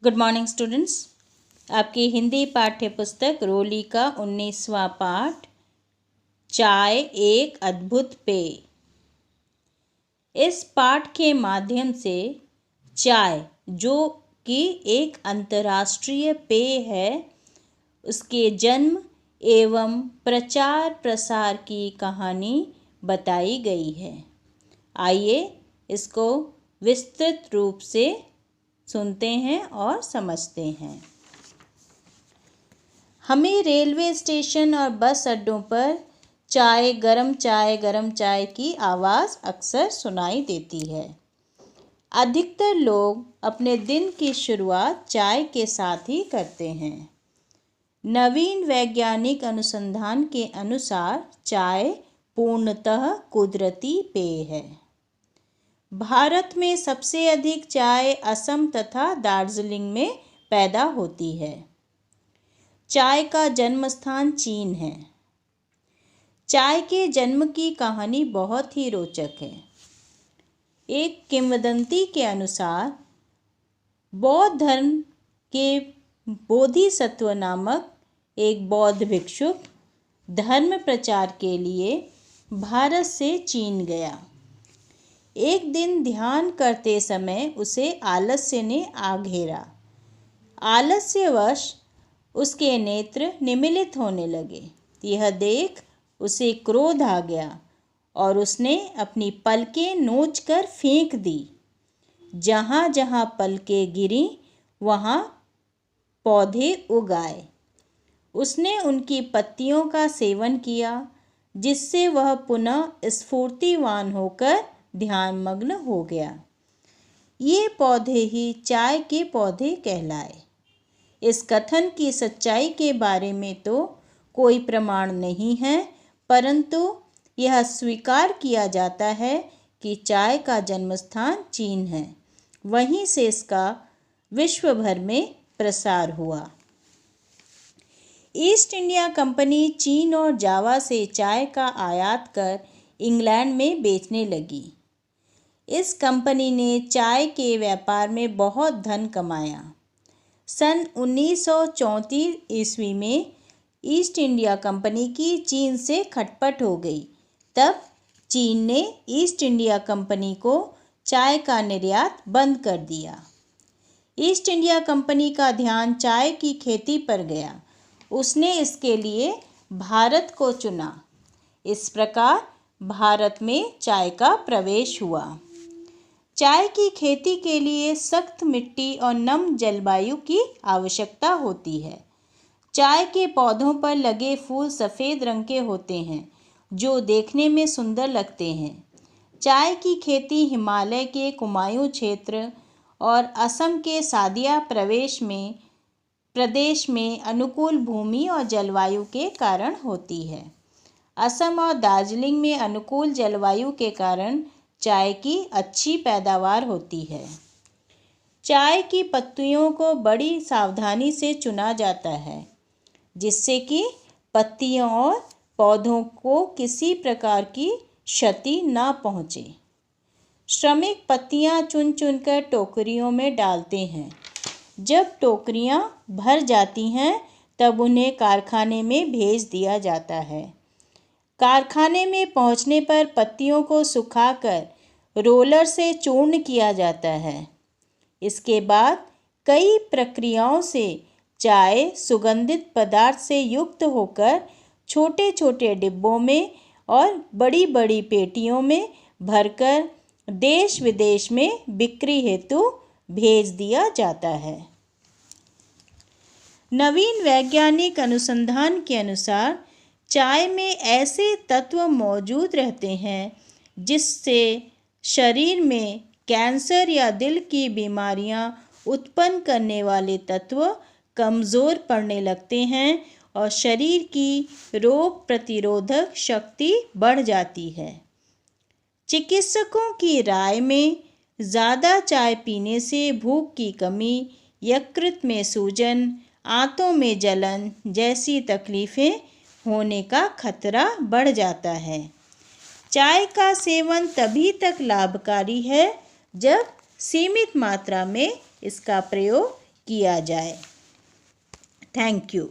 Good morning students. आपकी हिंदी पाठ्य पुस्तक रोली का 19वां पाठ चाय एक अद्भुत पेय। इस पाठ के माध्यम से चाय, जो कि एक अंतर्राष्ट्रीय पेय है, उसके जन्म एवं प्रचार प्रसार की कहानी बताई गई है। आइए इसको विस्तृत रूप से सुनते हैं और समझते हैं। हमें रेलवे स्टेशन और बस अड्डों पर गरम चाय की आवाज़ अक्सर सुनाई देती है। अधिकतर लोग अपने दिन की शुरुआत चाय के साथ ही करते हैं। नवीन वैज्ञानिक अनुसंधान के अनुसार चाय पूर्णतः कुदरती पेय है। भारत में सबसे अधिक चाय असम तथा दार्जिलिंग में पैदा होती है। चाय का जन्म स्थान चीन है। चाय के जन्म की कहानी बहुत ही रोचक है। एक किंवदंती के अनुसार बौद्ध धर्म के बोधिसत्व नामक एक बौद्ध भिक्षुक धर्म प्रचार के लिए भारत से चीन गया। एक दिन ध्यान करते समय उसे आलस्य ने आ घेरा। आलस्यवश उसके नेत्र निमीलित होने लगे। यह देख उसे क्रोध आ गया और उसने अपनी पलकें नोचकर फेंक दी। जहाँ जहाँ पलकें गिरी वहाँ पौधे उग आए। उसने उनकी पत्तियों का सेवन किया, जिससे वह पुनः स्फूर्तिवान होकर ध्यानमग्न हो गया। ये पौधे ही चाय के पौधे कहलाए। इस कथन की सच्चाई के बारे में तो कोई प्रमाण नहीं है, परंतु यह स्वीकार किया जाता है कि चाय का जन्म स्थान चीन है। वहीं से इसका विश्व भर में प्रसार हुआ। ईस्ट इंडिया कंपनी चीन और जावा से चाय का आयात कर इंग्लैंड में बेचने लगी। इस कंपनी ने चाय के व्यापार में बहुत धन कमाया। सन 1934 ईस्वी में ईस्ट इंडिया कंपनी की चीन से खटपट हो गई। तब चीन ने ईस्ट इंडिया कंपनी को चाय का निर्यात बंद कर दिया। ईस्ट इंडिया कंपनी का ध्यान चाय की खेती पर गया। उसने इसके लिए भारत को चुना। इस प्रकार भारत में चाय का प्रवेश हुआ। चाय की खेती के लिए सख्त मिट्टी और नम जलवायु की आवश्यकता होती है। चाय के पौधों पर लगे फूल सफ़ेद रंग के होते हैं, जो देखने में सुंदर लगते हैं। चाय की खेती हिमालय के कुमायूं क्षेत्र और असम के सादिया प्रदेश में अनुकूल भूमि और जलवायु के कारण होती है। असम और दार्जिलिंग में अनुकूल जलवायु के कारण चाय की अच्छी पैदावार होती है। चाय की पत्तियों को बड़ी सावधानी से चुना जाता है, जिससे कि पत्तियों और पौधों को किसी प्रकार की क्षति न पहुँचे। श्रमिक पत्तियां चुन चुनकर टोकरियों में डालते हैं। जब टोकरियां भर जाती हैं, तब उन्हें कारखाने में भेज दिया जाता है। कारखाने में पहुंचने पर पत्तियों को सुखाकर रोलर से चूर्ण किया जाता है। इसके बाद कई प्रक्रियाओं से चाय सुगंधित पदार्थ से युक्त होकर छोटे छोटे डिब्बों में और बड़ी बड़ी पेटियों में भरकर देश विदेश में बिक्री हेतु भेज दिया जाता है। नवीन वैज्ञानिक अनुसंधान के अनुसार चाय में ऐसे तत्व मौजूद रहते हैं जिससे शरीर में कैंसर या दिल की बीमारियां उत्पन्न करने वाले तत्व कमज़ोर पड़ने लगते हैं और शरीर की रोग प्रतिरोधक शक्ति बढ़ जाती है। चिकित्सकों की राय में ज़्यादा चाय पीने से भूख की कमी, यकृत में सूजन, आंतों में जलन जैसी तकलीफ़ें होने का खतरा बढ़ जाता है। चाय का सेवन तभी तक लाभकारी है जब सीमित मात्रा में इसका प्रयोग किया जाए। Thank you.